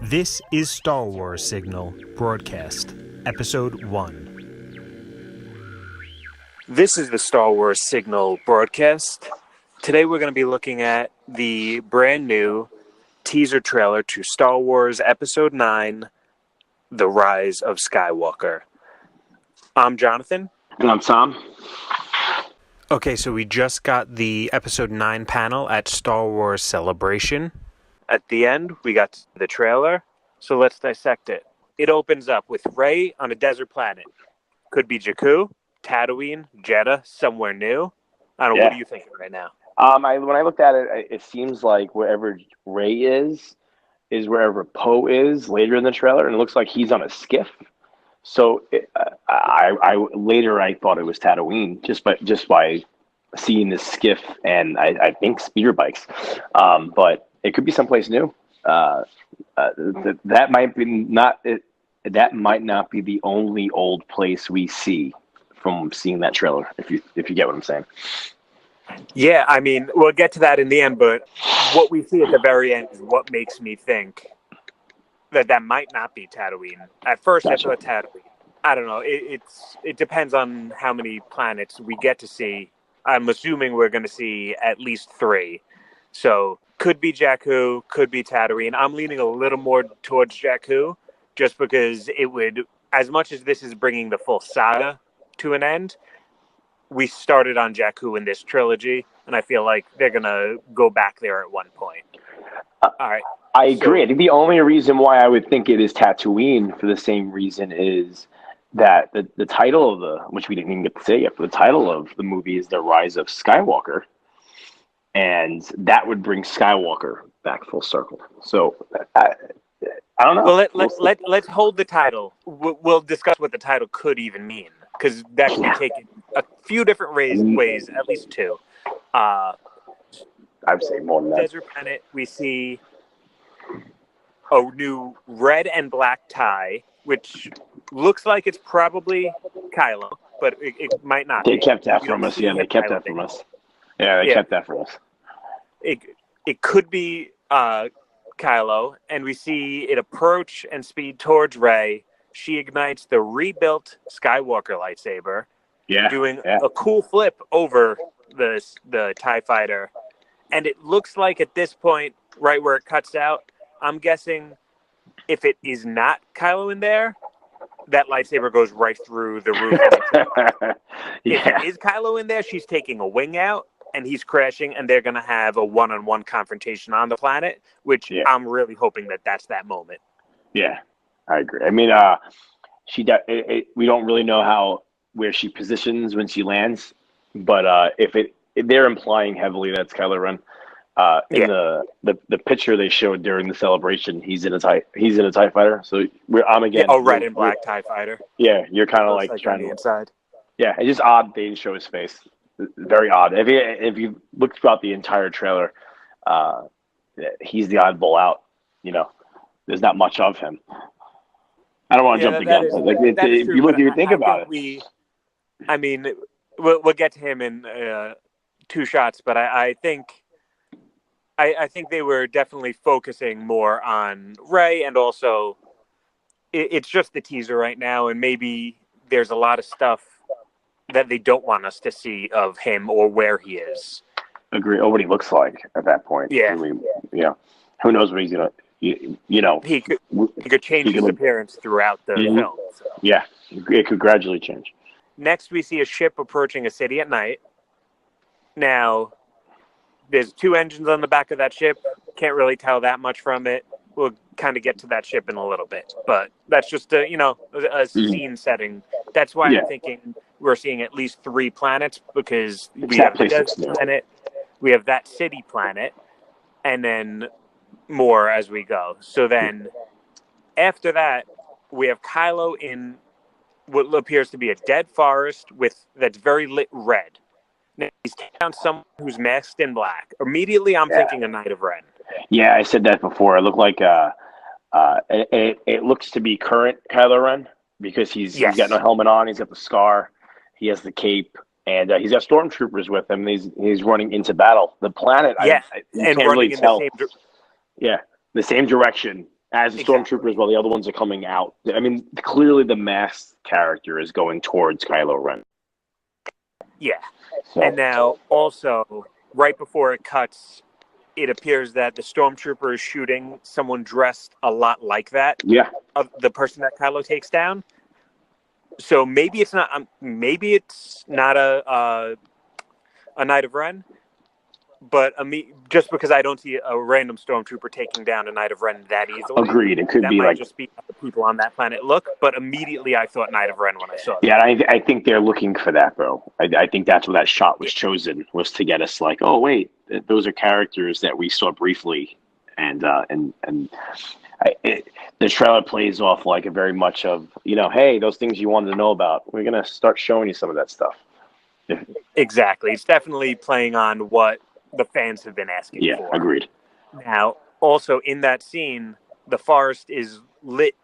This is Star Wars Signal Broadcast, Episode 1. This is the Star Wars Signal Broadcast. Today we're going to be looking at the brand new teaser trailer to Star Wars Episode 9, The Rise of Skywalker. I'm Jonathan. And I'm Tom. Okay, so we just got the Episode 9 panel at Star Wars Celebration. At the end, we got the trailer, so let's dissect it. It opens up with Rey on a desert planet. Could be Jakku, Tatooine, Jeddah, somewhere new. I don't know, What are you thinking right now? When I looked at it, it seems like wherever Rey is wherever Poe is later in the trailer, and it looks like he's on a skiff. So I thought it was Tatooine just by seeing this skiff and I think speeder bikes, but it could be someplace new. That might not be the only old place we see from seeing that trailer. If you get what I'm saying. Yeah, I mean, we'll get to that in the end, but what we see at the very end is what makes me think that might not be Tatooine. At first, Gotcha. I thought Tatooine. I don't know. It depends on how many planets we get to see. I'm assuming we're going to see at least 3. So, could be Jakku, could be Tatooine. I'm leaning a little more towards Jakku, just because it would, as much as this is bringing the full saga to an end, we started on Jakku in this trilogy, and I feel like they're going to go back there at one point. All right. I agree. I think the only reason why I would think it is Tatooine for the same reason is that the title of which we didn't even get to say yet, but the title of the movie is The Rise of Skywalker, and that would bring Skywalker back full circle. So I don't know. Well, let's hold the title. We'll discuss what the title could even mean, because that can be taken a few different ways, at least 2. I would say more than that. Desert planet, we see a new red and black tie, which looks like it's probably Kylo, but it might not They be. kept that from us. Yeah, they kept that from us. Yeah, they kept that from us. It could be Kylo, and we see it approach and speed towards Rey. She ignites the rebuilt Skywalker lightsaber, doing a cool flip over the TIE fighter. And it looks like at this point, right where it cuts out, I'm guessing if it is not Kylo in there, that lightsaber goes right through the roof. If it is Kylo in there, she's taking a wing out, and he's crashing, and they're going to have a one-on-one confrontation on the planet, which I'm really hoping that that's that moment. Yeah, I agree. I mean, we don't really know where she positions when she lands, but if they're implying heavily that's Kylo Ren. In the picture they showed during the celebration, he's in a TIE fighter. So I'm again. Red and black TIE fighter. Yeah, you're kind of like trying to to inside. Yeah, it's just odd they didn't show his face. Very odd. If you look throughout the entire trailer, he's the oddball out. You know, there's not much of him. I don't want to jump the gun. If you think about it, I mean, we'll get to him in 2 shots, but I think they were definitely focusing more on Rey, and also it's just the teaser right now, and maybe there's a lot of stuff that they don't want us to see of him or where he is. Agree. Or what he looks like at that point. Yeah. I mean, who knows what he's gonna. He could change his appearance throughout the film. So. Yeah, it could gradually change. Next, we see a ship approaching a city at night. Now, there's 2 engines on the back of that ship. Can't really tell that much from it. We'll kind of get to that ship in a little bit, but that's just a scene setting. That's why I'm thinking we're seeing at least 3 planets, because we have the desert planet, we have that city planet, and then more as we go. So then after that, we have Kylo in what appears to be a dead forest that's very lit red. Now, he's down someone who's masked in black. Immediately, I'm thinking a Knight of Ren. Yeah, I said that before. It looked like it looks to be current Kylo Ren, because he's got no helmet on. He's got the scar. He has the cape, and he's got stormtroopers with him. He's running into battle. The planet, Yeah, you and can't really running in the tell. same. Yeah, the same direction as the Exactly. stormtroopers, while the other ones are coming out. I mean, clearly the masked character is going towards Kylo Ren. Yeah, So, and now also right before it cuts, it appears that the stormtrooper is shooting someone dressed a lot like that. yeah, Of the person that Kylo takes down. So maybe it's not. Maybe it's not a Knight of Ren, but just because I don't see a random stormtrooper taking down a Knight of Ren that easily, agreed. It could that be might like, just be how the people on that planet look. But immediately I thought Knight of Ren when I saw that. yeah, I think they're looking for that, bro. I think that's what that shot was chosen, was to get us like, oh wait, those are characters that we saw briefly, and the trailer plays off like a very much of, hey, those things you wanted to know about. We're gonna start showing you some of that stuff. Exactly, it's definitely playing on what the fans have been asking Yeah, for. agreed. Now, also in that scene, the forest is lit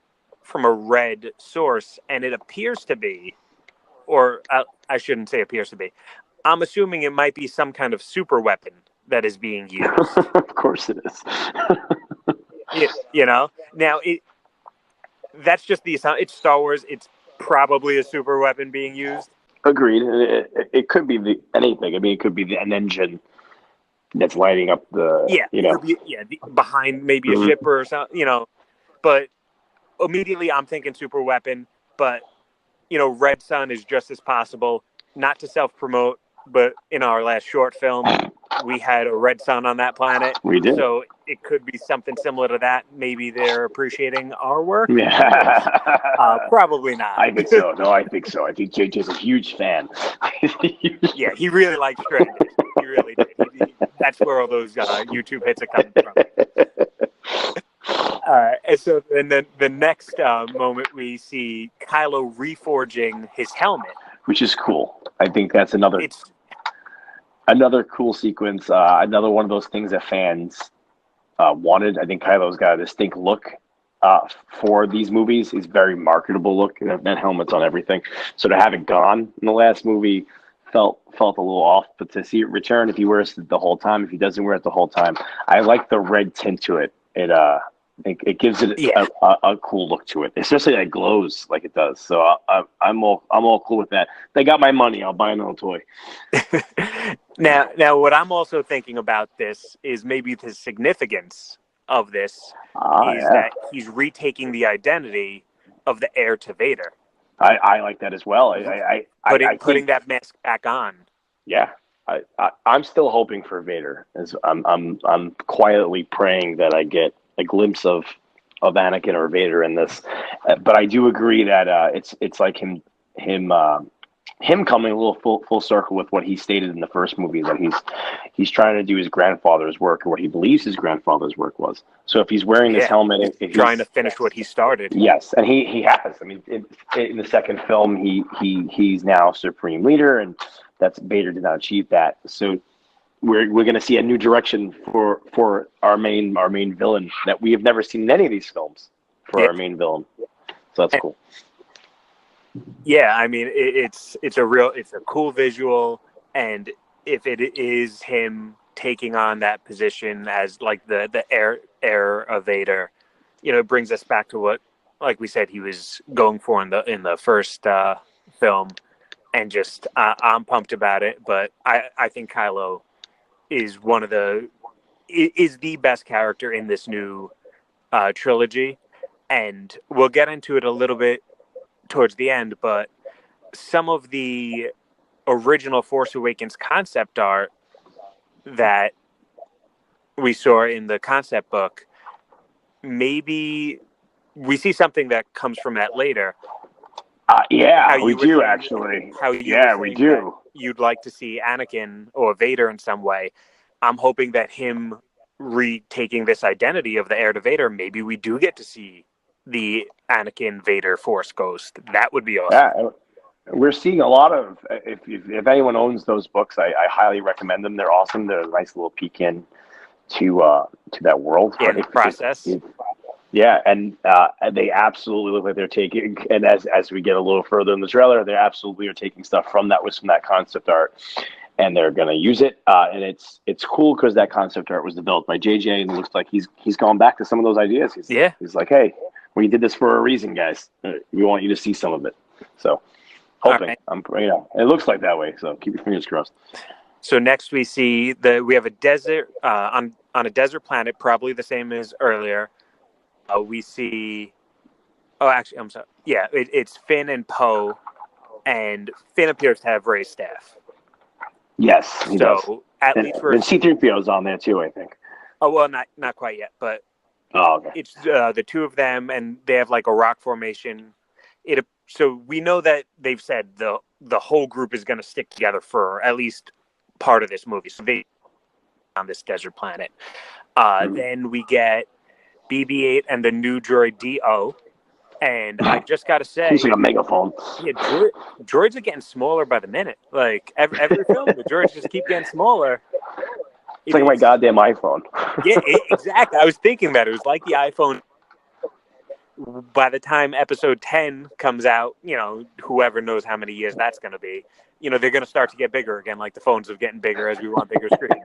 from a red source, and it appears to be, or I shouldn't say appears to be. I'm assuming it might be some kind of super weapon that is being used. Of course it is. Now that's just the assumption. It's Star Wars. It's probably a super weapon being used. Agreed. It could be anything. I mean, it could be an engine that's lighting up It could be behind maybe a ship or something. But immediately I'm thinking super weapon. But Red Sun is just as possible. Not to self promote, but in our last short film, we had a red sun on that planet. We did. So it could be something similar to that. Maybe they're appreciating our work. Yeah. Probably not. I think so. No, I think so. I think JJ's a huge fan. Yeah, he really likes Stranded. He really did. That's where all those YouTube hits are coming from. All right. And so, and then the next moment we see Kylo reforging his helmet, which is cool. I think that's another cool sequence. Another one of those things that fans wanted. I think Kylo's got a distinct look for these movies. He's very marketable look. That helmet's on everything. So to have it gone in the last movie felt a little off. But to see it return, if he wears it the whole time, if he doesn't wear it the whole time, I like the red tint to it. It gives it a cool look to it, especially that it glows like it does. So I'm all cool with that. They got my money. I'll buy another toy. Now, what I'm also thinking about this is maybe the significance of this is that he's retaking the identity of the heir to Vader. I like that as well. Putting that mask back on. Yeah. I'm still hoping for Vader. I'm quietly praying that I get a glimpse of Anakin or Vader in this, but I do agree that it's like him coming a little full circle with what he stated in the first movie, that he's trying to do his grandfather's work, or what he believes his grandfather's work was. So if he's wearing this helmet, if trying to finish what he started, yes, and he has. I mean, in the second film, he's now supreme leader, and that's Vader did not achieve that. So we're going to see a new direction for our main villain that we have never seen in any of these films for our main villain. So that's cool. Yeah, I mean it's a cool visual, and if it is him taking on that position as like the heir of Vader, it brings us back to what, like we said, he was going for in the first film, and just I'm pumped about it. But I think Kylo is the best character in this new trilogy, and we'll get into it a little bit towards the end, but some of the original Force Awakens concept art that we saw in the concept book, maybe we see something that comes from that later. We do actually. We do. You'd like to see Anakin or Vader in some way. I'm hoping that him retaking this identity of the heir to Vader, maybe we do get to see the Anakin Vader Force Ghost. That would be awesome. Yeah, we're seeing a lot of. If anyone owns those books, I highly recommend them. They're awesome. They're a nice little peek in to that world. Yeah, the process. Yeah, and they absolutely look like they're taking. And as we get a little further in the trailer, they absolutely are taking stuff from that concept art, and they're going to use it. And it's cool because that concept art was developed by JJ, and it looks like he's gone back to some of those ideas. Yeah. He's like, hey, we did this for a reason, guys. We want you to see some of it. So, hoping it looks like that way. So keep your fingers crossed. So next we see we have a desert on a desert planet, probably the same as earlier. We see. Oh, actually, I'm sorry. Yeah, it's Finn and Poe, and Finn appears to have Rey's staff. Yes, he does. At least and C-3PO's on there too, I think. Oh well, not quite yet, but okay. It's the two of them, and they have like a rock formation. So we know that they've said the whole group is going to stick together for at least part of this movie. So they on this desert planet. Then we get BB-8 and the new droid DO. And I just got to say, he's like a megaphone. Yeah, droids are getting smaller by the minute. Like every film, the droids just keep getting smaller. It's like my goddamn iPhone. Yeah, exactly. I was thinking that it was like the iPhone. By the time episode 10 comes out, whoever knows how many years that's going to be, they're going to start to get bigger again, like the phones are getting bigger as we want bigger screens.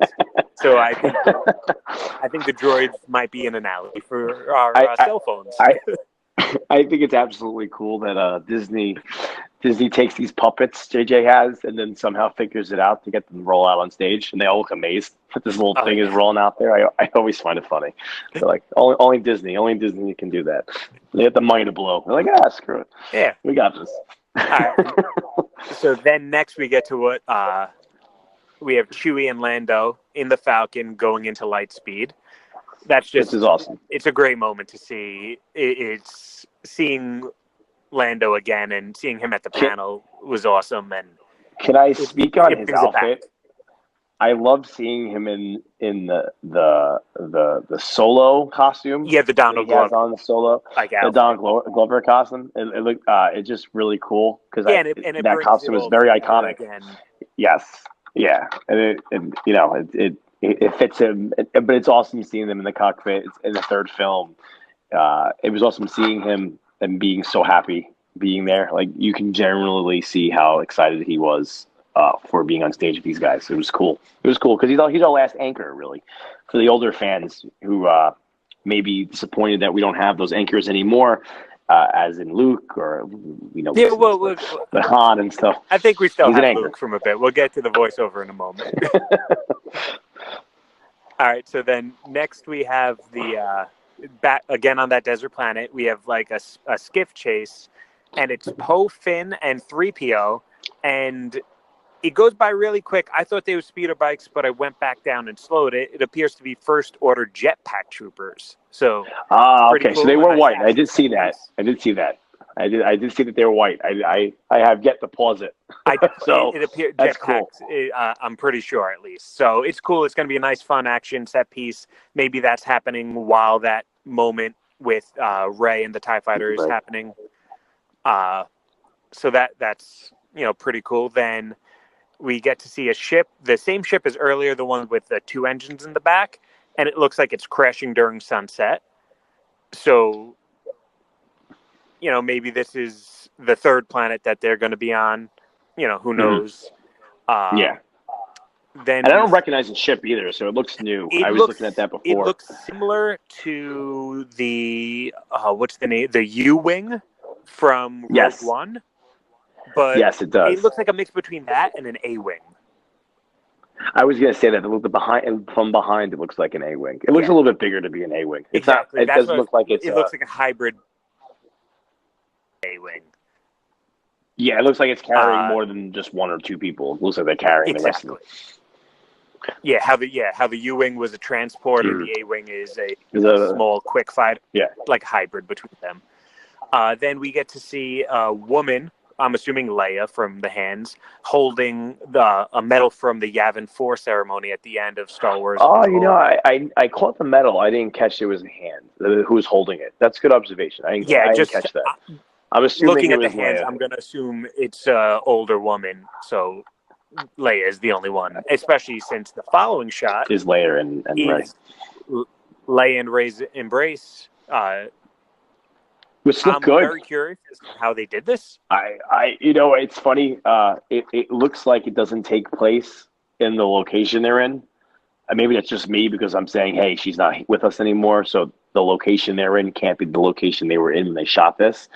So I think the droids might be an analogy for our cell phones. I think it's absolutely cool that Disney takes these puppets JJ has and then somehow figures it out to get them to roll out on stage, and they all look amazed that this little thing is rolling out there. I always find it funny. They're like, only Disney can do that. They have the money to blow. They're like, screw it. Yeah, we got this. All right. So then next we get to what we have Chewie and Lando in the Falcon going into light speed. This is awesome. It's a great moment to see. It's seeing Lando again and seeing him at the panel was awesome. And can I speak on his outfit? I love seeing him in the Solo costume. Yeah, the Donald Glover on the Solo, the Donald Glover costume. It looked it's just really cool because that costume is very iconic. Again. Yes, yeah, and it fits him, but it's awesome seeing them in the cockpit. It's in the third film. It was awesome seeing him and being so happy being there. Like you can generally see how excited he was for being on stage with these guys. It was cool. It was cool because he's our last anchor, really, for the older fans who may be disappointed that we don't have those anchors anymore, as in Luke or the Han and stuff. I think we still have Luke from a bit. We'll get to the voiceover in a moment. All right, so then next we have the back again on that desert planet. We have like a skiff chase, and it's Poe, Finn, and 3PO, and it goes by really quick. I thought they were speeder bikes, but I went back down and slowed it. It appears to be First Order jetpack troopers. So okay, cool. So they were white. I did see that. I did see that they were white. I have yet to pause it. It appeared that's jetpacks. Cool. I'm pretty sure, at least. So it's cool. It's going to be a nice, fun action set piece. Maybe that's happening while that moment with Rey and the TIE Fighter is happening. So that's pretty cool. Then we get to see a ship, the same ship as earlier, the one with the two engines in the back, and it looks like it's crashing during sunset. So, maybe this is the third planet that they're going to be on. Who knows? Yeah. Then I don't recognize the ship either, so it looks new. I was looking at that before. It looks similar to the what's the name? The U-wing from Rogue One. But yes, it does. It looks like a mix between that and an A-wing. I was going to say that. From behind, it looks like an A-wing. It looks a little bit bigger to be an A-wing. It's not. It doesn't look like it's. It looks like a hybrid A-wing. Yeah, it looks like it's carrying more than just one or two people. It looks like they're carrying the rest of it. Yeah, how the U-wing was a transport and the A-wing is a small, quick fighter. Yeah, like a hybrid between them. Then we get to see a woman. I'm assuming Leia from the Hands, holding a medal from the Yavin 4 ceremony at the end of Star Wars. Oh, I caught the medal. I didn't catch it was in hand. Who was holding it? That's a good observation. I didn't catch that. I'm assuming looking at the Hands, Leia. I'm going to assume it's an older woman, so Leia is the only one, especially since the following shot is Leia and Rey. Leia and Rey's embrace. Which looked I'm good. very curious as to how they did this. It's funny. It looks like it doesn't take place in the location they're in. Maybe that's just me because I'm saying, hey, she's not with us anymore, so the location they're in can't be the location they were in when they shot this.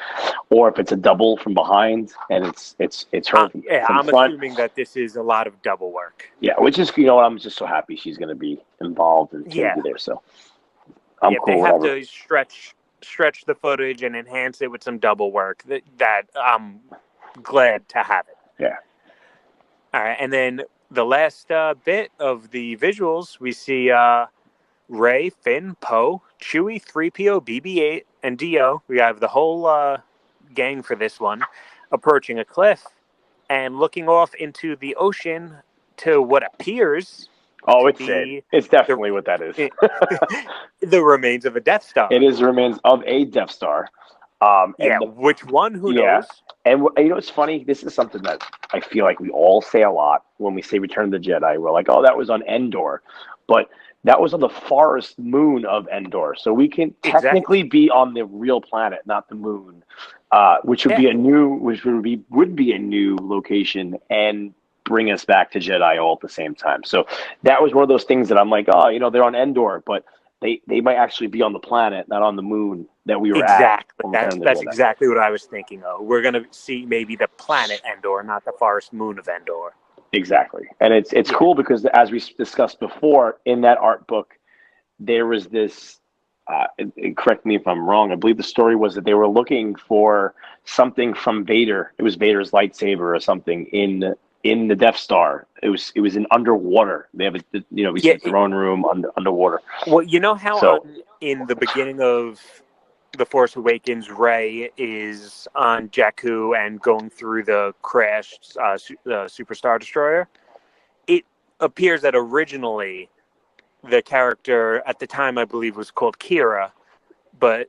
Or if it's a double from behind and it's her from I'm front. assuming that this is a lot of double work. Yeah, which is, I'm just so happy she's going to be involved and going Yeah. to be there. So I'm If cool. they have Whatever. to stretch the footage and enhance it with some double work, that I'm glad to have it. Yeah. All right, and then the last bit of the visuals, we see Rey, Finn, Poe, Chewie, 3PO, BB-8, and D-O. We have the whole gang for this one approaching a cliff and looking off into the ocean to what appears Oh, to it's be it. It's definitely what that is. the remains of a Death Star. It is the remains of a Death Star. Which one? Who yeah. knows? And it's funny. This is something that I feel like we all say a lot when we say Return of the Jedi. We're like, oh, that was on Endor. But that was on the farthest moon of Endor. So we can technically be on the real planet, not the moon, which would be would be a new location and bring us back to Jedi all at the same time. So that was one of those things that I'm like, oh, they're on Endor, but they might actually be on the planet, not on the moon that we were at. That's exactly what I was thinking of. We're going to see maybe the planet Endor, not the forest moon of Endor. Exactly. And it's cool because, as we discussed before, in that art book, there was this, correct me if I'm wrong, I believe the story was that they were looking for something from Vader. It was Vader's lightsaber or something in the Death Star. It was in underwater. They have we see the throne room underwater. Well, you know how in the beginning of The Force Awakens, Rey is on Jakku and going through the crashed Super Star Destroyer? It appears that originally the character at the time, I believe, was called Kira, but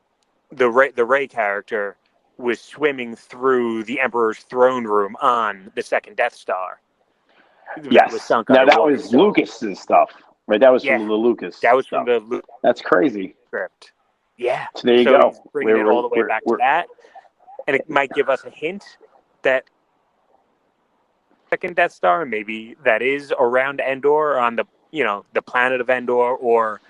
the Rey character was swimming through the Emperor's throne room on the second Death Star. Yes. That was Lucas's stuff, right? That was from the Lucas. That was from the That's crazy. Script. Yeah. So there you go. He's bringing it all the way back to that, and it might give us a hint that second Death Star, maybe that is around Endor on the planet of Endor or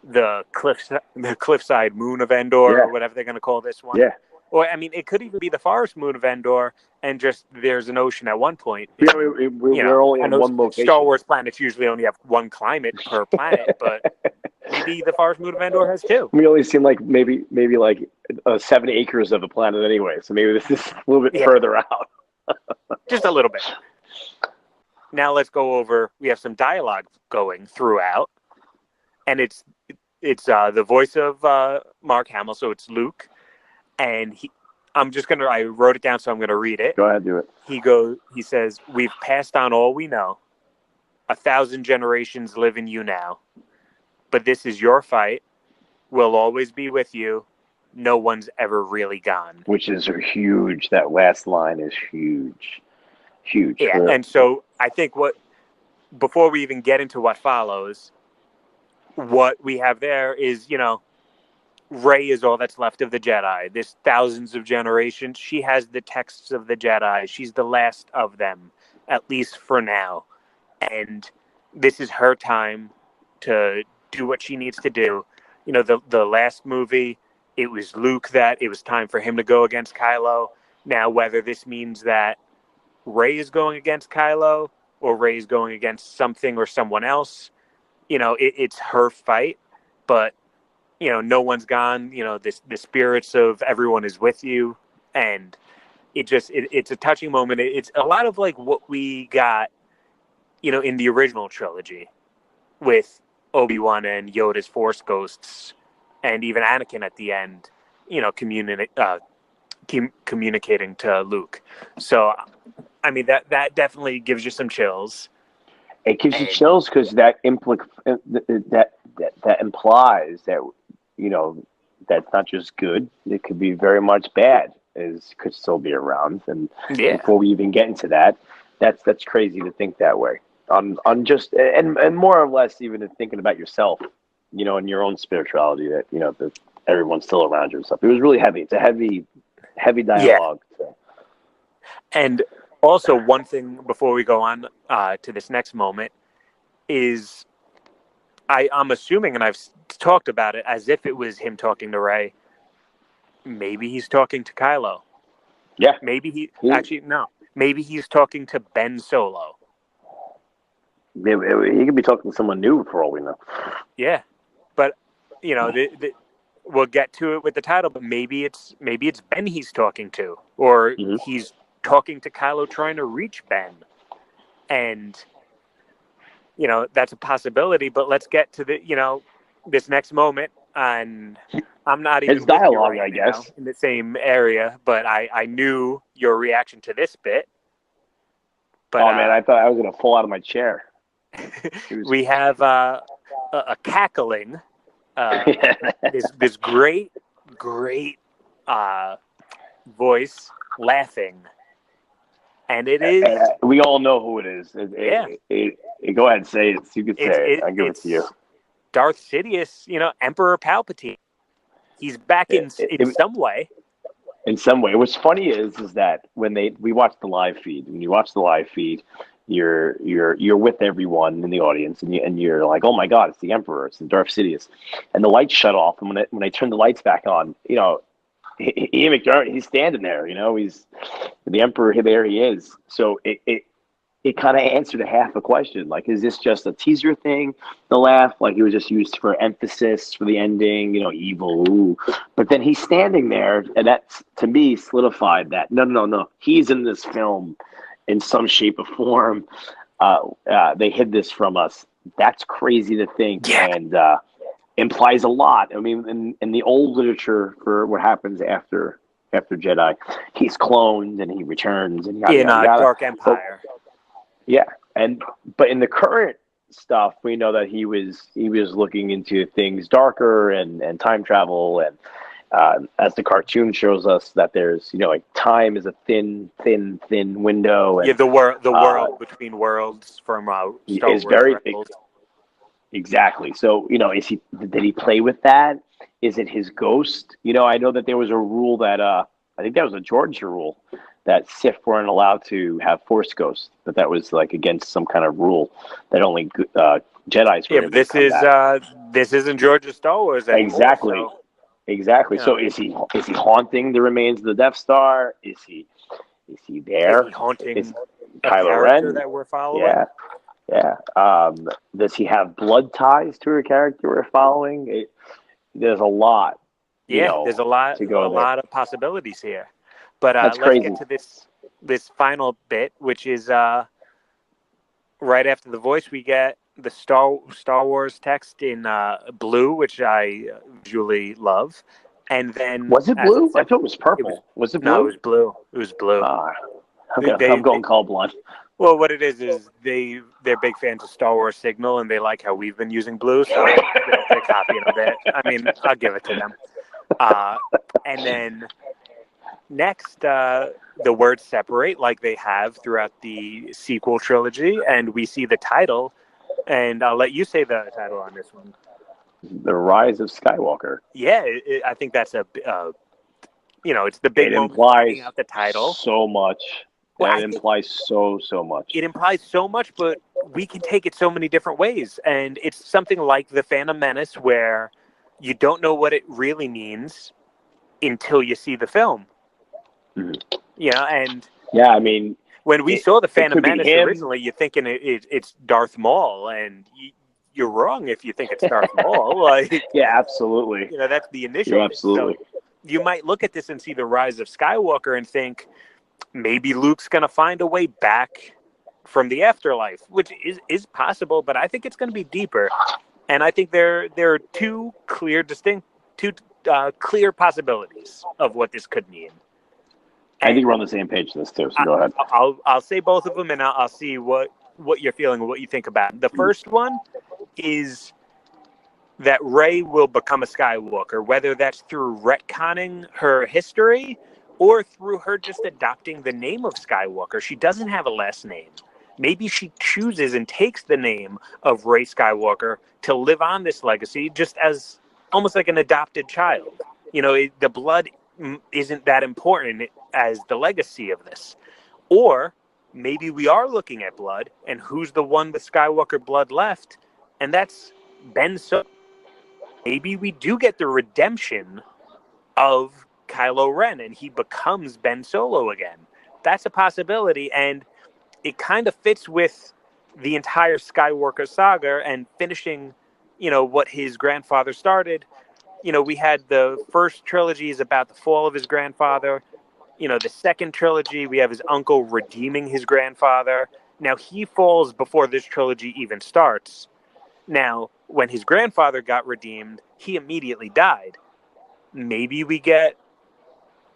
the cliffside moon of Endor or whatever they're going to call this one. Yeah. Or, I mean, it could even be the forest moon of Endor, and just there's an ocean at one point. Yeah, we're only on one location. Star Wars planets usually only have one climate per planet, but maybe the forest moon of Endor has two. We only seem like maybe like 7 acres of a planet anyway, so maybe this is a little bit further out. Just a little bit. Now let's go over. We have some dialogue going throughout, and it's the voice of Mark Hamill, so it's Luke. And I wrote it down, so I'm going to read it. Go ahead, do it. He says, "We've passed on all we know. 1,000 generations live in you now. But this is your fight. We'll always be with you. No one's ever really gone." Which is huge. That last line is huge. Huge. Yeah, and so I think before we even get into what follows, what we have there is, Rey is all that's left of the Jedi. There's thousands of generations. She has the texts of the Jedi. She's the last of them, at least for now. And this is her time to do what she needs to do. The last movie, it was Luke that it was time for him to go against Kylo. Now, whether this means that Rey is going against Kylo or Rey is going against something or someone else, it's her fight. But no one's gone. The spirits of everyone is with you, and it's a touching moment. It's a lot of like what we got, in the original trilogy, with Obi-Wan and Yoda's Force ghosts, and even Anakin at the end, communicating to Luke. So, I mean that definitely gives you some chills. It gives you chills because that implies that that's not just good. It could be very much bad. Could still be around. And before we even get into that, that's crazy to think that way. On just and more or less even thinking about yourself, and your own spirituality. That everyone's still around you and stuff. It was really heavy. It's a heavy Yeah. dialogue. So. And also, one thing before we go on to this next moment is I'm assuming, and I've talked about it as if it was him talking to Rey. Maybe he's talking to Kylo. Yeah. Maybe actually, no. Maybe he's talking to Ben Solo. He could be talking to someone new for all we know. Yeah. But, we'll get to it with the title, but maybe it's Ben he's talking to, or he's talking to Kylo trying to reach Ben. And, that's a possibility, but let's get to this next moment. And I'm not even It's dialogue, with you I right now guess, in the same area, but I knew your reaction to this bit. But, oh man, I thought I was gonna fall out of my chair. We have a cackling, this great voice laughing, and it is. We all know who it is. Go ahead, say it. You can say it. I give it to you. Darth Sidious, Emperor Palpatine. He's back in some way. In some way, what's funny is that when we watch the live feed, when you watch the live feed, you're with everyone in the audience, and you're like, oh my god, it's the Emperor, it's the Darth Sidious, and the lights shut off, and when I turn the lights back on, Ian McDermott, he's standing there, he's the Emperor. There he is. So it kind of answered a half a question. Like, is this just a teaser thing? The laugh, like it was just used for emphasis for the ending, evil. Ooh. But then he's standing there, and that, to me, solidified that no. He's in this film in some shape or form. They hid this from us. That's crazy to think, and implies a lot. I mean, in the old literature for what happens after Jedi, he's cloned and he returns and yada, yada, yada. Dark Empire. Yeah, but in the current stuff, we know that he was looking into things darker and time travel, and as the cartoon shows us that there's like time is a thin window. And, the world between worlds from Star Wars. Very exactly. So did he play with that? Is it his ghost? I know that there was a rule that I think that was a Georgia rule, that Sith weren't allowed to have Force ghosts, but that was like against some kind of rule that only Jedi's were able to come back. This isn't Georgia Star Wars anymore. Exactly. So is he haunting the remains of the Death Star? Is he there? Is he haunting Kylo Ren that we're following? Yeah. Does he have blood ties to a character we're following? There's a lot. There's a lot of possibilities here. But let's crazy. get to this final bit, which is right after the voice, we get the Star Wars text in blue, which I visually love. And then was it blue? I thought it was purple. Was it blue? No, it was blue. It was blue. I'm going colorblind. Well, what it is they're big fans of Star Wars Signal, and they like how we've been using blue, so they're copying a bit. I mean, I'll give it to them. And then next, the words separate like they have throughout the sequel trilogy, and we see the title, and I'll let you say the title on this one. The Rise of Skywalker. Yeah, I think that's it's the big moment. It implies out the title so much. It implies so much. It implies so much, but we can take it so many different ways, and it's something like the Phantom Menace, where you don't know what it really means until you see the film. Mm-hmm. And I mean, when we saw the Phantom Menace originally, you're thinking it's Darth Maul, and you're wrong if you think it's Darth Maul. Absolutely. That's the initial. You're absolutely. So you might look at this and see the Rise of Skywalker and think maybe Luke's going to find a way back from the afterlife, which is possible, but I think it's going to be deeper. And I think there are two clear possibilities of what this could mean. I think we're on the same page this too. So go ahead. I'll say both of them, and I'll see what you're feeling, what you think about it. The first one is that Rey will become a Skywalker, whether that's through retconning her history or through her just adopting the name of Skywalker. She doesn't have a last name. Maybe she chooses and takes the name of Rey Skywalker to live on this legacy, just as almost like an adopted child. The blood isn't that important as the legacy of this. Or maybe we are looking at blood, and who's the one with Skywalker blood left? And that's Ben Solo. Maybe we do get the redemption of Kylo Ren, and he becomes Ben Solo again. That's a possibility, and it kind of fits with the entire Skywalker saga and finishing, what his grandfather started. We had the first trilogy is about the fall of his grandfather. The second trilogy, we have his uncle redeeming his grandfather. Now, he falls before this trilogy even starts. Now, when his grandfather got redeemed, he immediately died. Maybe we get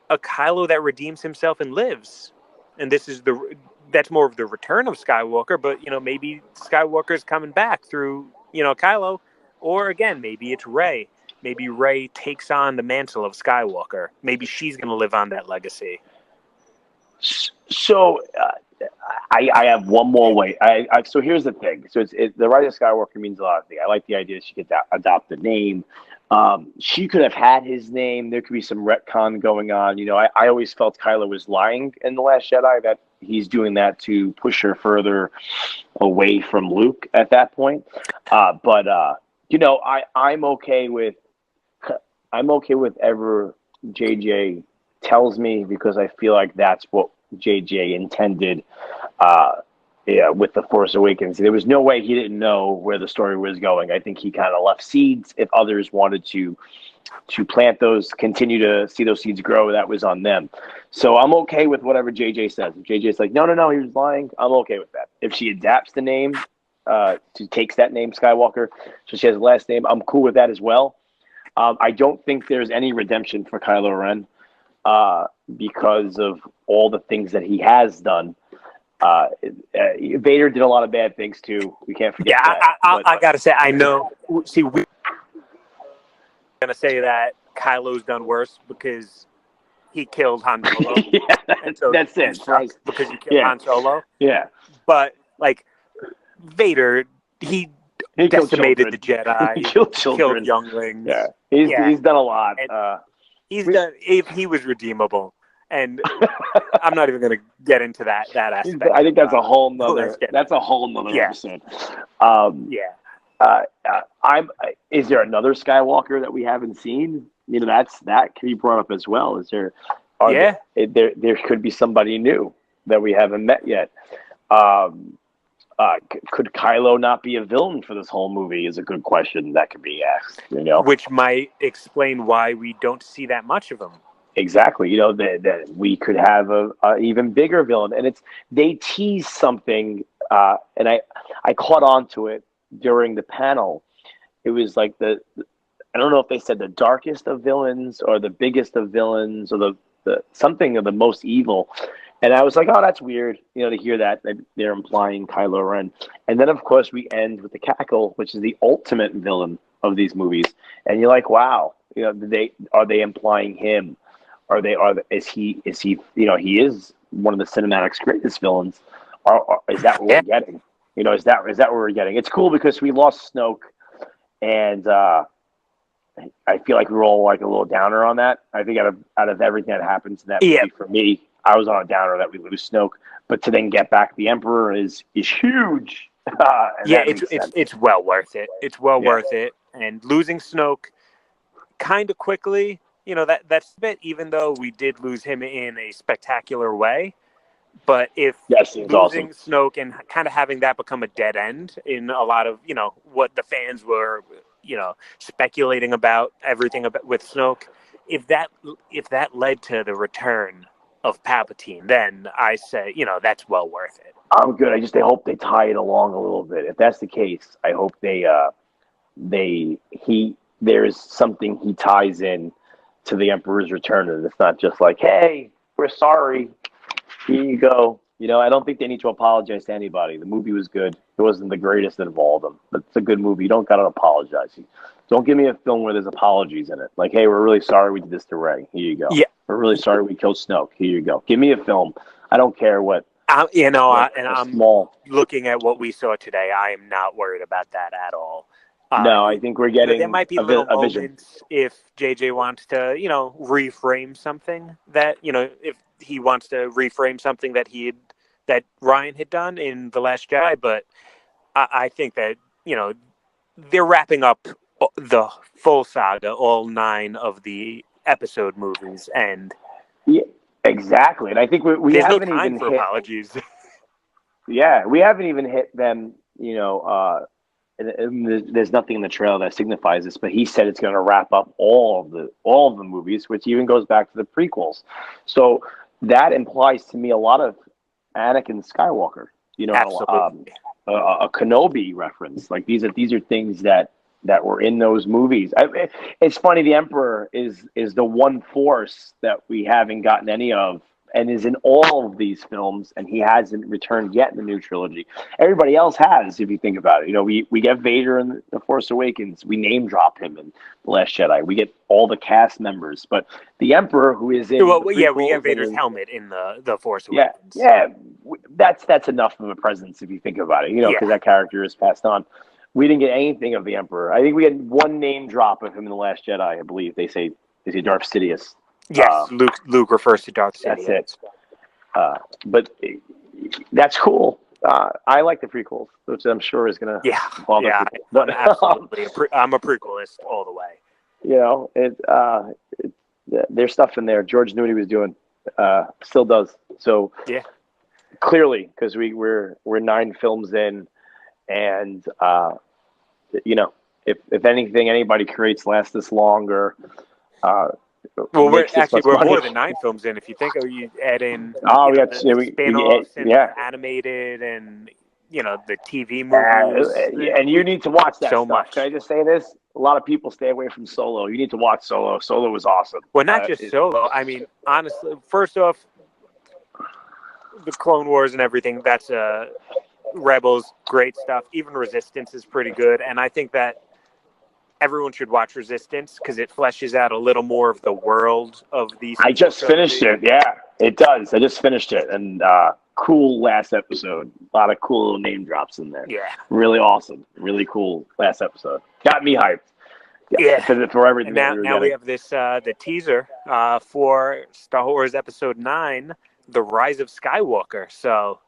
a Kylo that redeems himself and lives. And that's more of the return of Skywalker, but, maybe Skywalker's coming back through, Kylo. Or, again, maybe it's Rey. Maybe Rey takes on the mantle of Skywalker. Maybe she's going to live on that legacy. So I have one more way. So here's the thing. So the Rise of Skywalker means a lot of things. I like the idea she could adopt the name. She could have had his name. There could be some retcon going on. I always felt Kylo was lying in The Last Jedi, that he's doing that to push her further away from Luke at that point. But I'm okay with whatever JJ tells me, because I feel like that's what JJ intended with The Force Awakens. There was no way he didn't know where the story was going. I think he kind of left seeds. If others wanted to plant those, continue to see those seeds grow, that was on them. So I'm okay with whatever JJ says. If JJ's like, no, he was lying, I'm okay with that. If she adapts the name, she takes that name, Skywalker, so she has the last name, I'm cool with that as well. I don't think there's any redemption for Kylo Ren because of all the things that he has done. Vader did a lot of bad things too. We can't forget that. I gotta say, I know. See, we're gonna say that Kylo's done worse because he killed Han Solo. That's it. Because he killed Han Solo. Yeah, but like Vader, he decimated the Jedi. He killed younglings. Yeah, he's done a lot. He was redeemable, and I'm not even going to get into that aspect. I think that's a whole nother. That's a whole nother episode. Is there another Skywalker that we haven't seen? That can be brought up as well. Is there? There could be somebody new that we haven't met yet. Could Kylo not be a villain for this whole movie is a good question that could be asked, Which might explain why we don't see that much of him. Exactly. That we could have a even bigger villain. And they tease something, and I caught on to it during the panel. It was like I don't know if they said the darkest of villains or the biggest of villains or the something of the most evil. And I was like, oh, that's weird, to hear that they're implying Kylo Ren. And then, of course, we end with the cackle, which is the ultimate villain of these movies. And you're like, wow, are they implying him? Is he he is one of the cinematic's greatest villains. Is that what we're getting? Is that what we're getting? It's cool because we lost Snoke, and I feel like we were all like a little downer on that. I think out of everything that happens in that movie, for me, I was on a downer that we lose Snoke, but to then get back the Emperor is huge. It's well worth it. It's well worth it. And losing Snoke kind of quickly, that's a bit. Even though we did lose him in a spectacular way, but if losing Snoke and kind of having that become a dead end in a lot of what the fans were speculating about everything with Snoke, if that led to the return of Palpatine, then I say, that's well worth it. I'm good. I hope they tie it along a little bit. If that's the case, I hope there's something he ties in to the Emperor's return, and it's not just like, hey, we're sorry, here you go. I don't think they need to apologize to anybody. The movie was good. It wasn't the greatest of all of them, but it's a good movie. You don't got to apologize. Don't give me a film where there's apologies in it. Like, hey, we're really sorry we did this to Rey. Here you go. Yeah. We're really sorry we killed Snoke. Here you go. Give me a film. I don't care what. I'm looking at what we saw today. I am not worried about that at all. No, I think we're There getting might be little a vision. moments if JJ wants to, reframe something that, if he wants to reframe something that Ryan had done in The Last Jedi. But I think that, they're wrapping up the full saga, all 9 of the episode movies, and Yeah, exactly. And I think we there's no haven't time even for hit. apologies. Yeah, we haven't even hit them. And there's nothing in the trailer that signifies this, but he said it's going to wrap up all of the movies, which even goes back to the prequels. So that implies to me a lot of Anakin Skywalker. Absolutely. A Kenobi reference. Like these are things that were in those movies. It's funny. The Emperor is the one force that we haven't gotten any of, and is in all of these films, and he hasn't returned yet in the new trilogy. Everybody else has, if you think about it. We get Vader in The Force Awakens. We name drop him in The Last Jedi. We get all the cast members, but the Emperor, who is in the We get prequels Vader's and helmet in the Force yeah, Awakens. yeah, that's enough of a presence if you think about it. Because that character is passed on. We didn't get anything of the Emperor. I think we had one name drop of him in The Last Jedi. I believe they say Darth Sidious. Yes, Luke refers to Darth Sidious. That's it. But that's cool. I like the prequels, which I'm sure is going to bother people. But I'm a prequelist all the way. There's stuff in there. George knew what he was doing. Still does. So yeah, clearly, because we're 9 films in, and if anything anybody creates lasts this long, or we're more than 9 films in. If you think you add in the spin-offs and animated and the TV movies, and you need to watch that so stuff. much. Can I just say this? A lot of people stay away from Solo. You need to watch Solo. Solo was awesome. Well, not just Solo. I mean, honestly, first off, the Clone Wars and everything, that's Rebels, great stuff. Even Resistance is pretty good, and I think that everyone should watch Resistance because it fleshes out a little more of the world of these. I just finished it. Yeah, it does. I just finished it, and cool last episode. A lot of cool little name drops in there. Yeah, really awesome. Really cool last episode. Got me hyped. Yeah, for everything. And now we have this the teaser for Star Wars Episode 9, The Rise of Skywalker. So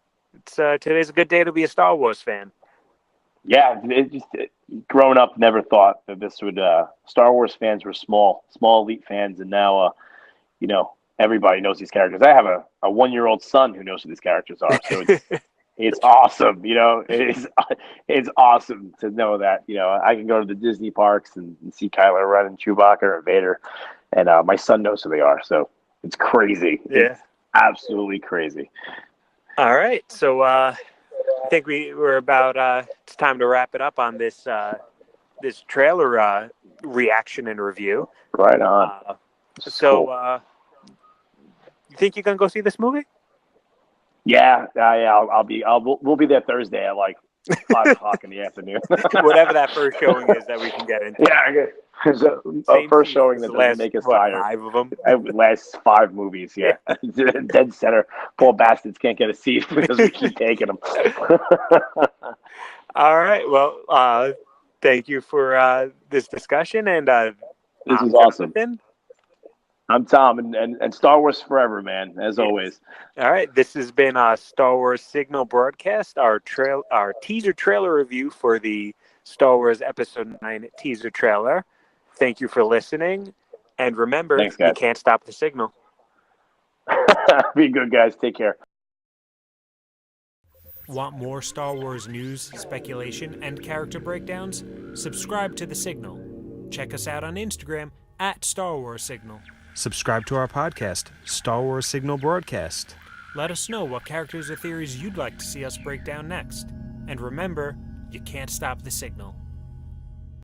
today's a good day to be a Star Wars fan. Yeah, growing up, never thought that this would. Star Wars fans were small elite fans, and now, everybody knows these characters. I have a 1-year-old son who knows who these characters are, so it's awesome. It's awesome to know that. I can go to the Disney parks and see Kylo Ren and Chewbacca and Vader, and my son knows who they are. So it's crazy. Yeah, it's absolutely crazy. All right, so I think we're about. It's time to wrap it up on this this trailer reaction and review. Right on. So, you think you're gonna go see this movie? Yeah. We'll be there Thursday at like 5:00 in the afternoon. Whatever that first showing is that we can get into. Yeah. There's a first showing that doesn't make us tired. 5 of them. Last 5 movies, yeah. Dead center. Poor bastards can't get a seat because we keep taking them. All right. Well, thank you for this discussion, and this is awesome. I'm Tom, and Star Wars forever, man, as always. All right. This has been Star Wars Signal Broadcast, our teaser trailer review for the Star Wars Episode 9 teaser trailer. Thank you for listening. And remember, you can't stop the signal. Be good, guys. Take care. Want more Star Wars news, speculation, and character breakdowns? Subscribe to The Signal. Check us out on Instagram at Star Wars Signal. Subscribe to our podcast, Star Wars Signal Broadcast. Let us know what characters or theories you'd like to see us break down next. And remember, you can't stop the signal.